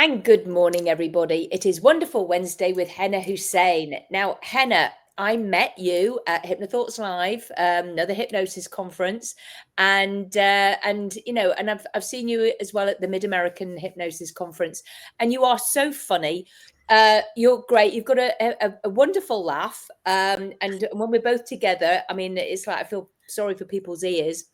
And good morning, everybody. It is Wonderful Wednesday with Henna Hussein. Now, Henna, I met you at Hypnothoughts Live, another hypnosis conference, and I've seen you as well at the Mid American Hypnosis Conference, and you are so funny. You're great. You've got a wonderful laugh, and when we're both together, I mean, it's like I feel sorry for people's ears.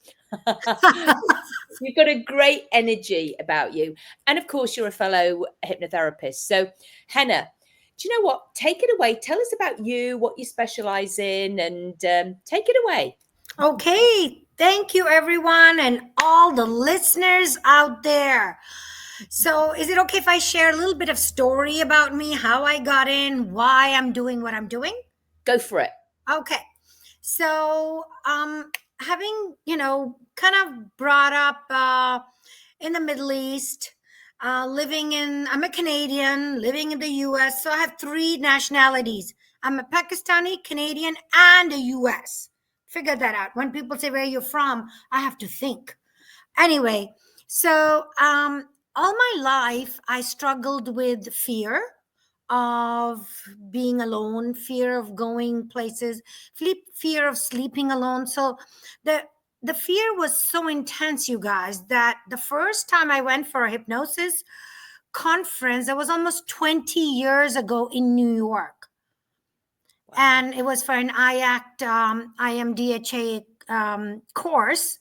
You've got a great energy about you. And of course, you're a fellow hypnotherapist. So, Henna, do you know what? Take it away. Tell us about you, what you specialize in, and take it away. Okay, thank you, everyone, and all the listeners out there. So, is it okay if I share a little bit of story about me, how I got in, why I'm doing what I'm doing? Go for it. Okay. So, having, kind of brought up in the Middle East, I'm a Canadian living in the US. So I have three nationalities. I'm a Pakistani, Canadian, and a US. Figure that out. When people say where you're from, I have to think. Anyway, so all my life, I struggled with fear of being alone, fear of going places, fear of sleeping alone. So the fear was so intense, you guys, that the first time I went for a hypnosis conference, that was almost 20 years ago in New York. Wow. And it was for an IACT, IMDHA course.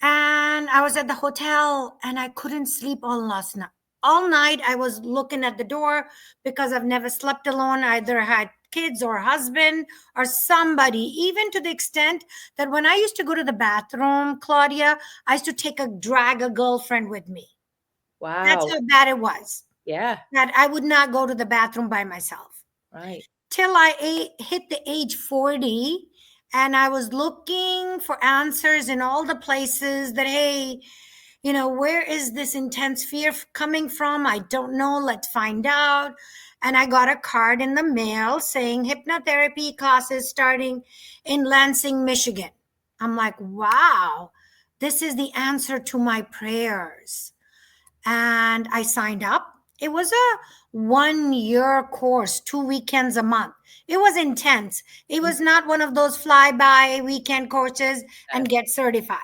And I was at the hotel and I couldn't sleep all last night. All night I was looking at the door because I've never slept alone. I either had kids or husband or somebody, even to the extent that when I used to go to the bathroom, Claudia, I used to drag a girlfriend with me. Wow. That's how bad it was. Yeah. That I would not go to the bathroom by myself. Right. Till I hit the age 40. And I was looking for answers in all the places that, hey, where is this intense fear coming from? I don't know. Let's find out. And I got a card in the mail saying hypnotherapy classes starting in Lansing, Michigan. I'm like, wow, this is the answer to my prayers. And I signed up. It was a 1-year course, 2 weekends a month. It was intense. It was not one of those fly-by weekend courses and get certified.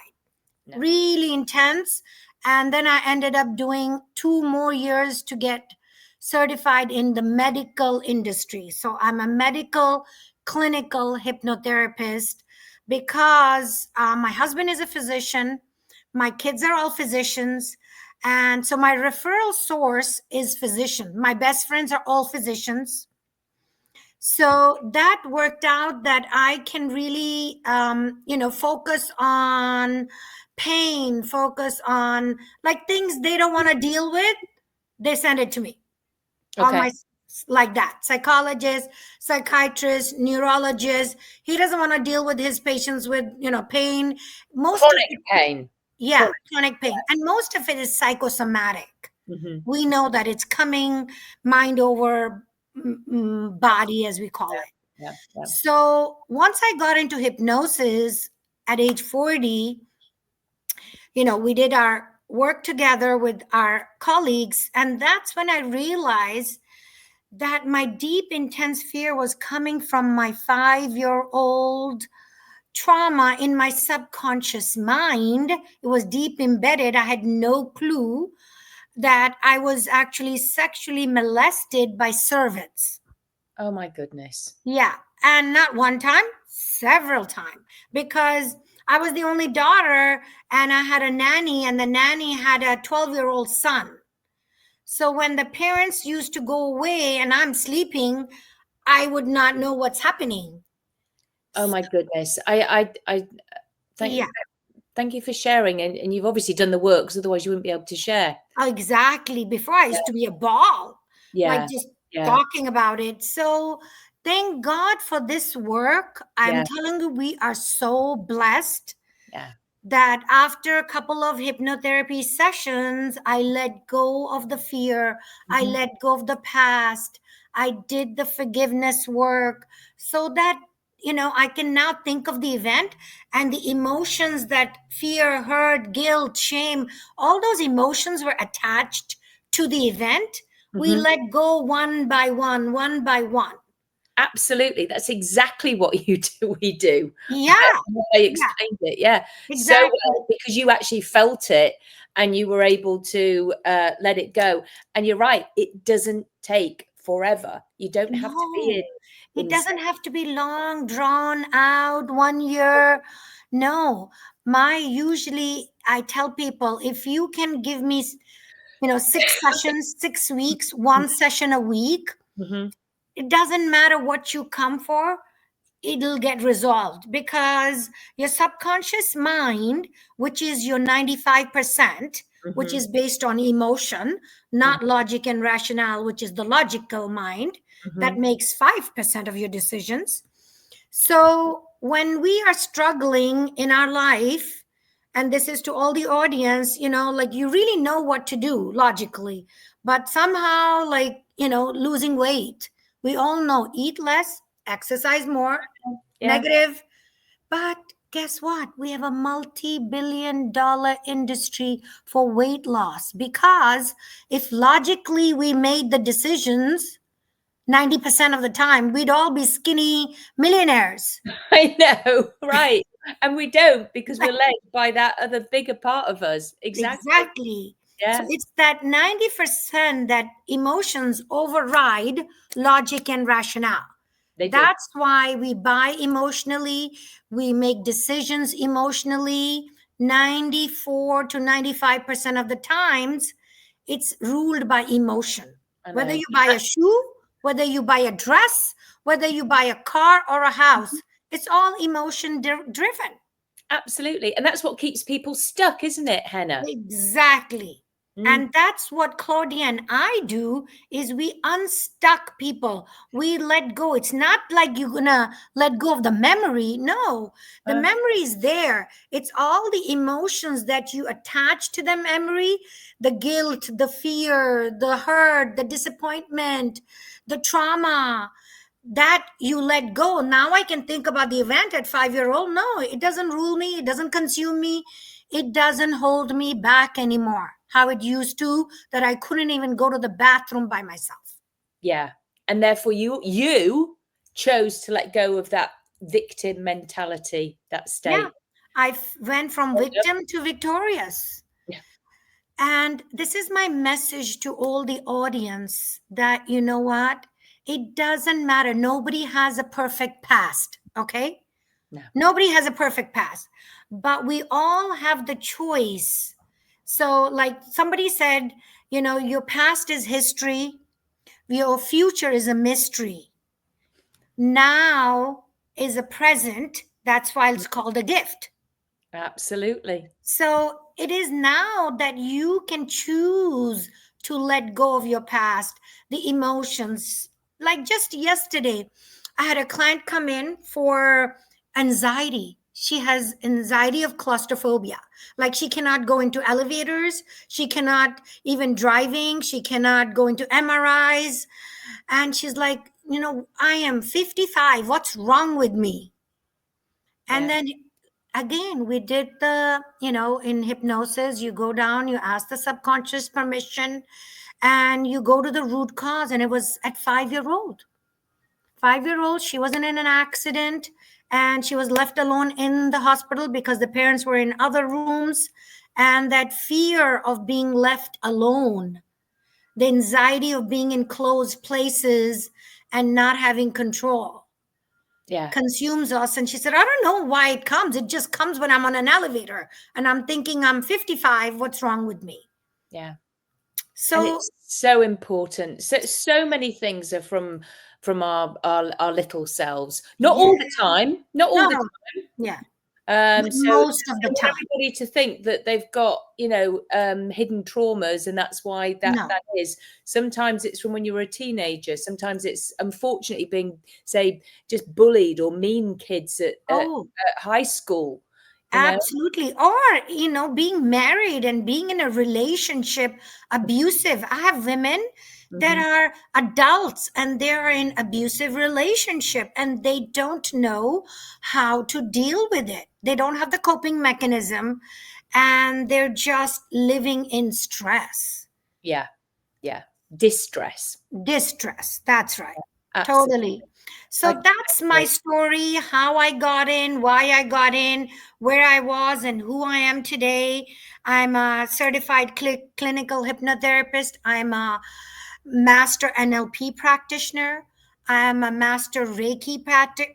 No. Really intense. And then I ended up doing 2 more years to get certified in the medical industry. So I'm a medical clinical hypnotherapist because my husband is a physician. My kids are all physicians. And so my referral source is physician. My best friends are all physicians. So that worked out that I can really, focus on pain, focus on like things they don't want to deal with. They send it to me. Okay. Like that. Psychologist, psychiatrist, neurologist. He doesn't want to deal with his patients with, pain. Chronic pain. Yeah, chronic pain. And most of it is psychosomatic. Mm-hmm. We know that it's coming mind over body, as we call it. Yeah. So once I got into hypnosis at age 40, we did our work together with our colleagues. And that's when I realized that my deep, intense fear was coming from my 5-year-old trauma in my subconscious mind. It was deep embedded. I had no clue that I was actually sexually molested by servants. Oh my goodness. Yeah. And not one time, several times, because I was the only daughter and I had a nanny, and the nanny had a 12-year-old son. So when the parents used to go away and I'm sleeping, I would not know what's happening. Oh my goodness. I thank you for sharing. And you've obviously done the work, because otherwise you wouldn't be able to share. Exactly. Before I used to be a ball. Yeah. Like just talking about it. So thank God for this work. I'm telling you, we are so blessed. Yeah. That after a couple of hypnotherapy sessions, I let go of the fear. Mm-hmm. I let go of the past. I did the forgiveness work so that, I can now think of the event and the emotions that fear, hurt, guilt, shame, all those emotions were attached to the event, we Mhm. let go one by one, one by one. Absolutely. That's exactly what you do. We do. Yeah, I yeah, explained it. Yeah. So exactly. well, because you actually felt it and you were able to let it go. And you're right. It doesn't take forever. You don't have to be No, it in doesn't have to be long, drawn out, 1 year. No, usually I tell people, if you can give me, 6 sessions, 6 weeks, one session a week, Mhm. it doesn't matter what you come for, it'll get resolved, because your subconscious mind, which is your 95%, which Mhm. is based on emotion, not logic and rationale, which is the logical mind, that Mhm. makes 5% of your decisions. So when we are struggling in our life, and this is to all the audience, like, you really know what to do logically, but somehow, like, losing weight, we all know, eat less, exercise more, Yeah. negative. But guess what? We have a multi-billion-dollar industry for weight loss, because if logically we made the decisions 90% of the time, we'd all be skinny millionaires. I know. Right. And we don't, because we're led by that other bigger part of us. Exactly. Exactly. So Yeah. it's that 90% that emotions override logic and rationale. They do. That's why we buy emotionally, we make decisions emotionally. 94 to 95% of the times, it's ruled by emotion. I Whether know. you buy a shoe, whether you buy a dress, whether you buy a car or a house, it's all emotion driven. Absolutely. And that's what keeps people stuck, isn't it, Henna? Exactly. Mm. And that's what Claudia and I do, is we unstuck people. We let go. It's not like you're gonna let go of the memory. No, the Uh, memory is there. It's all the emotions that you attach to the memory, the guilt, the fear, the hurt, the disappointment, the trauma, that you let go. Now I can think about the event at 5 year old. No, it doesn't rule me. It doesn't consume me. It doesn't hold me back anymore. How it used to, that I couldn't even go to the bathroom by myself. yeah. And therefore you chose to let go of that victim mentality, that Yeah. state. Went from Well done. victim to victorious. Yeah. And this is my message to all the audience, that, you know what? It doesn't matter. Nobody has a perfect past. Okay. No. Nobody has a perfect past, but we all have the choice. So, like somebody said, your past is history, your future is a mystery. Now is a present. That's why it's called a gift. Absolutely. So, it is now that you can choose to let go of your past, the emotions. Like just yesterday, I had a client come in for anxiety. She has anxiety of claustrophobia. Like, she cannot go into elevators, she cannot even driving, she cannot go into MRIs. And she's like, I am 55. What's wrong with me? And Yeah. then again, we did the, in hypnosis, you go down, you ask the subconscious permission, and you go to the root cause. And it was at 5 year old. 5 year old, she wasn't in an accident, and she was left alone in the hospital because the parents were in other rooms. And that fear of being left alone, the anxiety of being in closed places and not having control, Yeah. consumes us. And she said, I don't know why it comes. It just comes when I'm on an elevator and I'm thinking, I'm 55. What's wrong with me? Yeah. And So, it's so important. So many things are from our little selves. Not yeah, all the time. Not all no, the no, time. yeah, So most of I the want time. everybody to think that they've got, hidden traumas, and that's why No. that is. Sometimes it's from when you were a teenager. Sometimes it's unfortunately being, say, just bullied or mean kids Oh, at high school. You know. absolutely. Or, being married and being in a relationship, abusive. I have women that Hmm. are adults and they're in abusive relationship, and they don't know how to deal with it. They don't have the coping mechanism, and they're just living in stress. Yeah. Yeah. Distress. Distress. That's right. Absolutely. Totally. So that's my story, how I got in, why I got in, where I was, and who I am today. I'm a certified clinical hypnotherapist. I'm a master NLP practitioner. I'm a master Reiki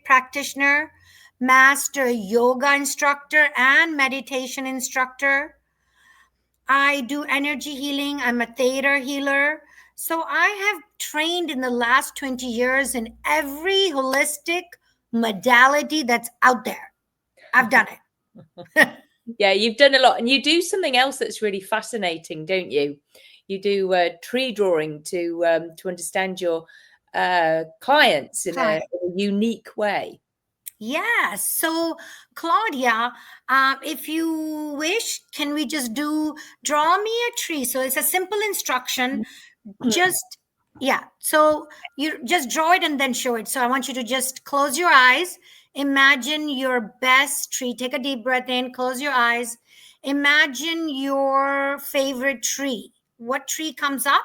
practitioner, master yoga instructor, and meditation instructor. I do energy healing. I'm a theta healer. So I have trained in the last 20 years in every holistic modality that's out there. I've done it. Yeah, you've done a lot. And you do something else that's really fascinating, don't you? You do tree drawing to understand your clients in a unique way. Yes. So, Claudia, if you wish, can we just draw me a tree? So it's a simple instruction. Just, yeah. So you just draw it and then show it. So I want you to just close your eyes. Imagine your best tree. Take a deep breath in, close your eyes. Imagine your favorite tree. What tree comes up?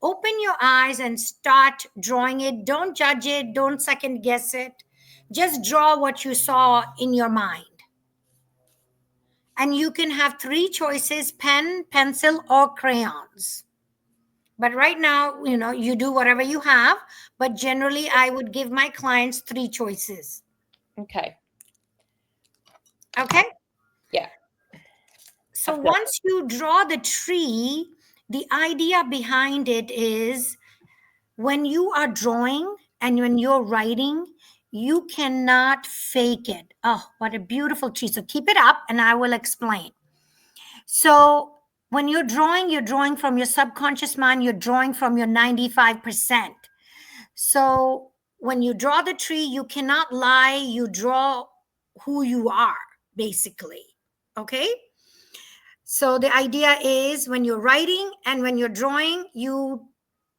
Open your eyes and start drawing it. Don't judge it. Don't second guess it. Just draw what you saw in your mind. And you can have 3 choices: pen, pencil, or crayons. But right now, you do whatever you have. But generally, I would give my clients 3 choices. Okay. Okay? Yeah. So once you draw the tree, the idea behind it is when you are drawing and when you're writing, you cannot fake it. Oh, what a beautiful tree. So keep it up and I will explain. So when you're drawing from your subconscious mind, you're drawing from your 95%. So when you draw the tree, you cannot lie. You draw who you are, basically. Okay? So the idea is when you're writing and when you're drawing, you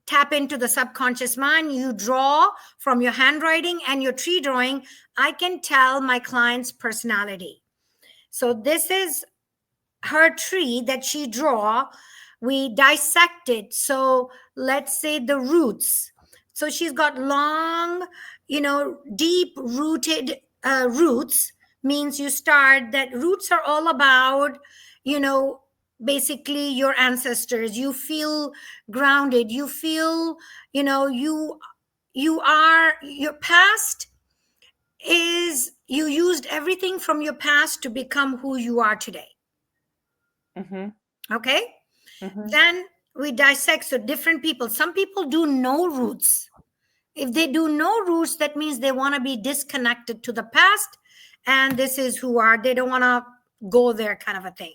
tap into the subconscious mind, you draw from your handwriting and your tree drawing. I can tell my client's personality. So this is her tree that she draw. We dissect it. So let's say the roots. So she's got long, deep rooted roots. Means you start that roots are all about, basically your ancestors. You feel grounded. You feel, you are, your past is, you used everything from your past to become who you are today. Okay. Then we dissect. So different people, some people do no roots. If they do no roots, that means they want to be disconnected to the past, and this is who are, they don't want to go there, kind of a thing.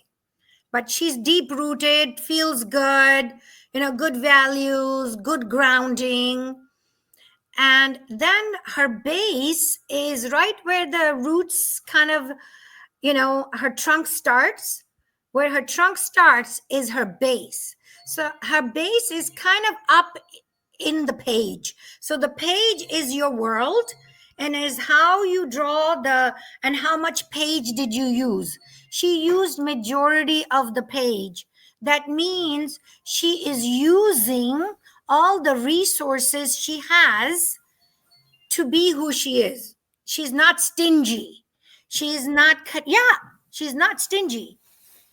But she's deep rooted, feels good, good values, good grounding. And then her base is right where the roots kind of, her trunk starts. Where her trunk starts is her base. So her base is kind of up in the page. So the page is your world and is how you draw and how much page did you use? She used majority of the page. That means she is using all the resources she has to be who she is. She's not stingy. She's not, she's not stingy.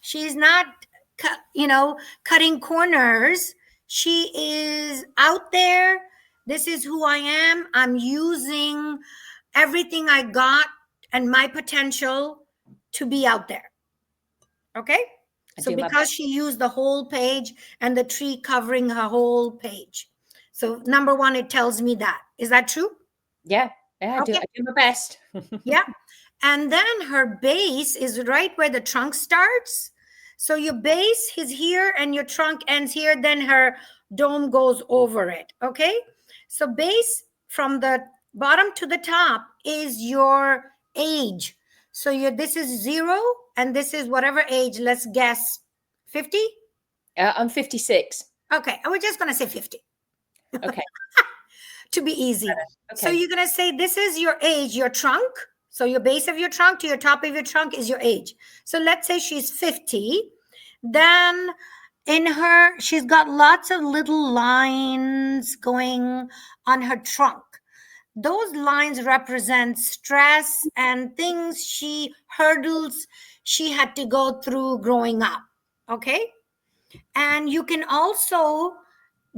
She's not, cutting corners. She is out there. This is who I am. I'm using everything I got and my potential to be out there. Okay? So because she used the whole page and the tree covering her whole page. So number 1, it tells me that. Is that true? Yeah. I do my best. Yeah. And then her base is right where the trunk starts. So your base is here and your trunk ends here. Then her dome goes over it. Okay. So base from the bottom to the top is your age. So this is 0 and this is whatever age. Let's guess 50. I'm 56. Okay. I was just going to say 50. Okay. To be easy. Okay. So you're going to say this is your age, your trunk. So your base of your trunk to your top of your trunk is your age. So let's say she's 50. Then In her, she's got lots of little lines going on her trunk. Those lines represent stress and things hurdles she had to go through growing up. Okay. And you can also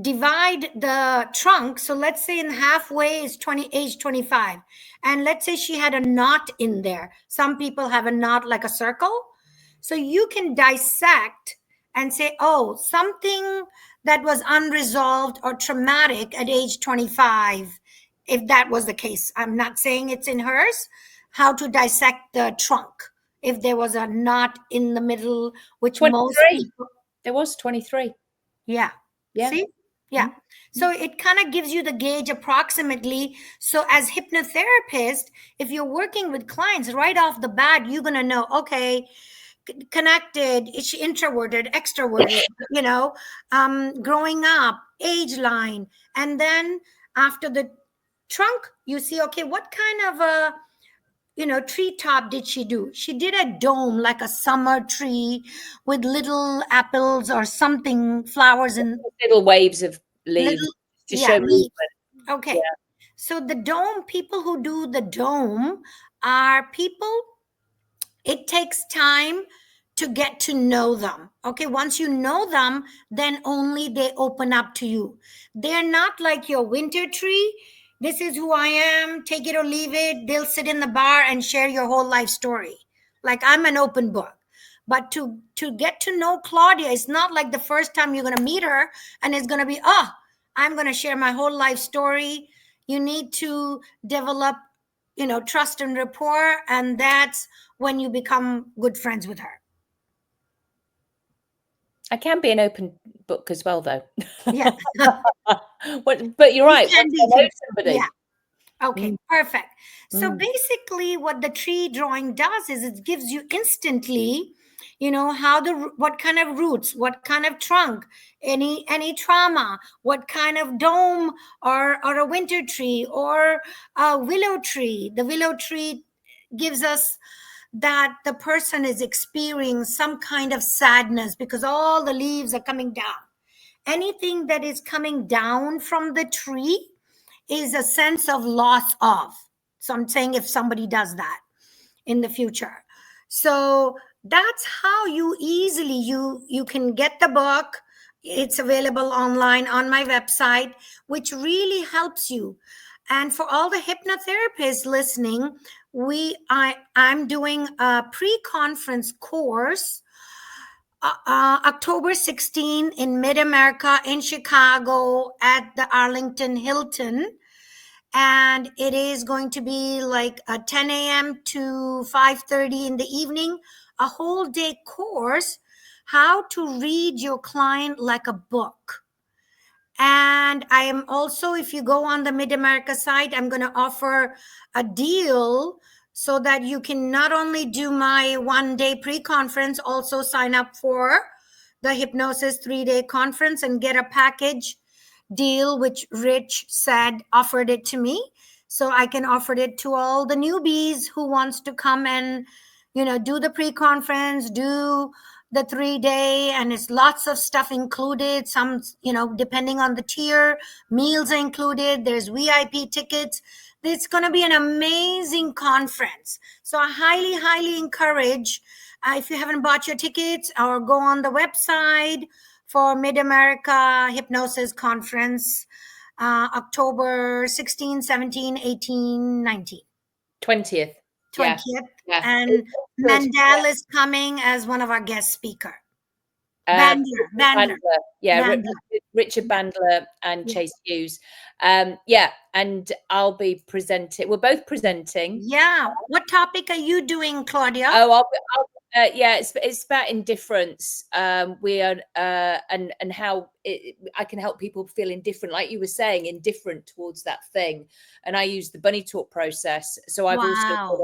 divide the trunk. So let's say in halfway is age 25. And let's say she had a knot in there. Some people have a knot like a circle. So you can dissect and say, oh, something that was unresolved or traumatic at age 25, if that was the case. I'm not saying it's in hers, how to dissect the trunk. If there was a knot in the middle, which 23. most people, there was 23. Yeah. See? Yeah. So it kind of gives you the gauge approximately. So as hypnotherapist, if you're working with clients right off the bat, you're going to know, okay, connected, is she introverted, extroverted, growing up, age line. And then after the trunk, you see, okay, what kind of a treetop did she do? She did a dome like a summer tree with little apples or something, flowers and little waves of leaves to show movement. Okay. Yeah. So the dome, people who do the dome are people, it takes time to get to know them. Okay. Once you know them, then only they open up to you. They're not like your winter tree. This is who I am, take it or leave it. They'll sit in the bar and share your whole life story. Like I'm an open book. But to get to know Claudia, it's not like the first time you're going to meet her and it's going to be, I'm going to share my whole life story. You need to develop, trust and rapport. And that's when you become good friends with her. I can be an open book as well, though. Yeah. But you're right. You know somebody. Yeah. Okay, perfect. So basically what the tree drawing does is it gives you instantly, what kind of roots, what kind of trunk, any trauma, what kind of dome or a winter tree or a willow tree. The willow tree gives us that the person is experiencing some kind of sadness because all the leaves are coming down. Anything that is coming down from the tree is a sense of loss of. So I'm saying if somebody does that in the future. So that's how you easily, you can get the book. It's available online on my website, which really helps you. And for all the hypnotherapists listening, I'm doing a pre-conference course October 16 in Mid-America in Chicago at the Arlington Hilton. And it is going to be like a 10 a.m. to 5:30 in the evening, a whole day course, how to read your client like a book. And I am also, if you go on the Mid-America site, I'm going to offer a deal so that you can not only do my 1-day pre-conference, also sign up for the hypnosis 3-day conference and get a package deal, which Rich said offered it to me. So I can offer it to all the newbies who wants to come and, do the pre-conference, do the 3-day, and it's lots of stuff included. Some, depending on the tier, meals are included. There's VIP tickets. It's going to be an amazing conference. So I highly, highly encourage, if you haven't bought your tickets, or go on the website for Mid-America Hypnosis Conference, October 16, 17, 18, 19. 20th. 20th. Yeah. And Mandel is coming as one of our guest speakers. Bandler. Yeah, Bandler. Richard Bandler and Chase Hughes. And I'll be presenting. We're both presenting. Yeah. What topic are you doing, Claudia? Oh, it's about indifference. We are and how I can help people feel indifferent, like you were saying, indifferent towards that thing. And I use the bunny talk process. So I've also got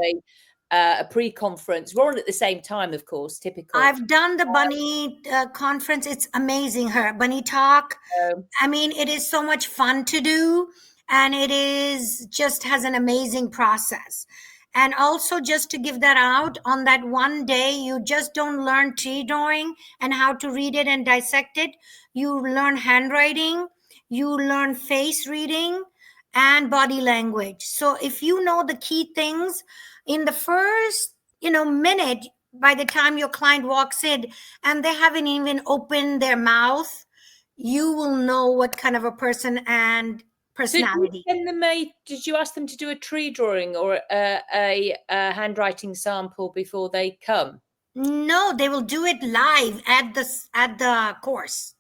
a pre-conference. We're on at the same time, of course. Typical. I've done the bunny conference. It's amazing. Her bunny talk. I mean, it is so much fun to do, and it is just has an amazing process. And also, just to give that out, on that one day, you just don't learn tree drawing and how to read it and dissect it. You learn handwriting, you learn face reading, and body language. So if you know the key things in the first, minute, by the time your client walks in and they haven't even opened their mouth, you will know what kind of a person and personality. So did you ask them to do a tree drawing or a handwriting sample before they come? No, they will do it live at the course.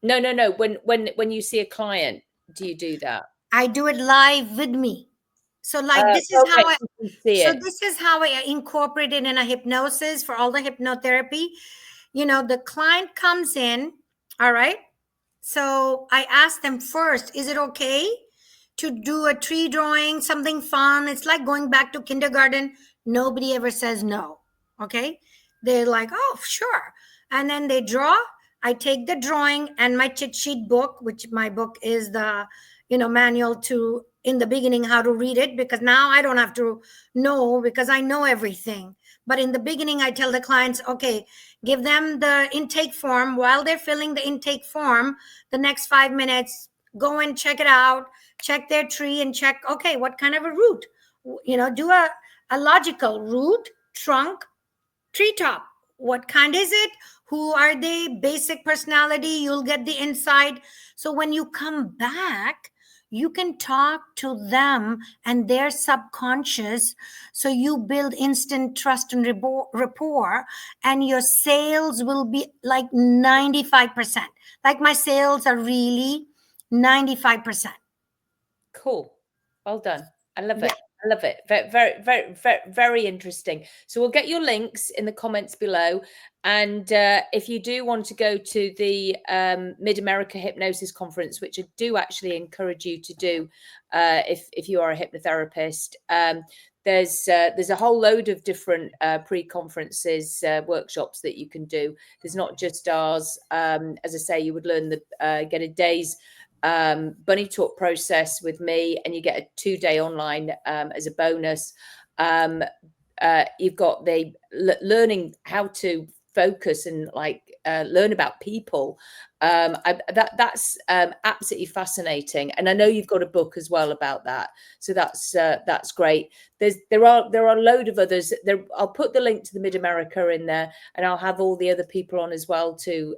No. When you see a client, do you do that? I do it live with me. So like this is Okay, how you can see it. this is how I incorporate it in a hypnosis for all the hypnotherapy. The client comes in, all right? So I ask them first, is it okay to do a tree drawing, something fun? It's like going back to kindergarten. Nobody ever says no. Okay. They're like, oh, sure. And then they draw. I take the drawing and my cheat sheet book, which my book is the, manual to in the beginning how to read it, because now I don't have to know because I know everything. But in the beginning, I tell the clients, okay, give them the intake form. While they're filling the intake form, the next 5 minutes, go and check it out, check their tree and check, okay, what kind of a root? Do a logical root, trunk, treetop. What kind is it? Who are they? Basic personality. You'll get the insight. So when you come back, you can talk to them and their subconscious. So you build instant trust and rapport, and your sales will be like 95%. Like my sales are really 95%. Cool. Well done. I love Yeah. it. I love it. Very, very, very, very, very interesting. So we'll get your links in the comments below. And if you do want to go to the Mid America Hypnosis Conference, which I do actually encourage you to do, if you are a hypnotherapist, there's a whole load of different pre-conferences workshops that you can do. There's not just ours. As I say, you would learn get a day's bunny talk process with me, and you get a 2-day online as a bonus. You've got the learning how to focus and learn about people. That's absolutely fascinating, and I know you've got a book as well about that, so that's great. There are a load of others there. I'll put the link to the Mid America in there, and I'll have all the other people on as well to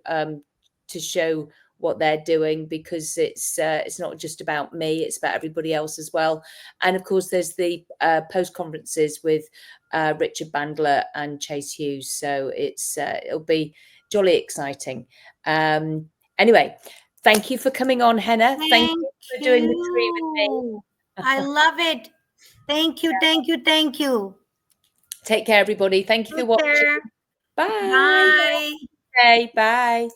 show what they're doing, because it's not just about me, it's about everybody else as well. And of course there's the post conferences with Richard Bandler and Chase Hughes, so it'll be jolly exciting. Anyway, thank you for coming on, Henna. Thank you for doing the tree with me. I love it. Thank you. Take care, everybody. Thank you for watching. Care. Bye. Bye. Okay, bye.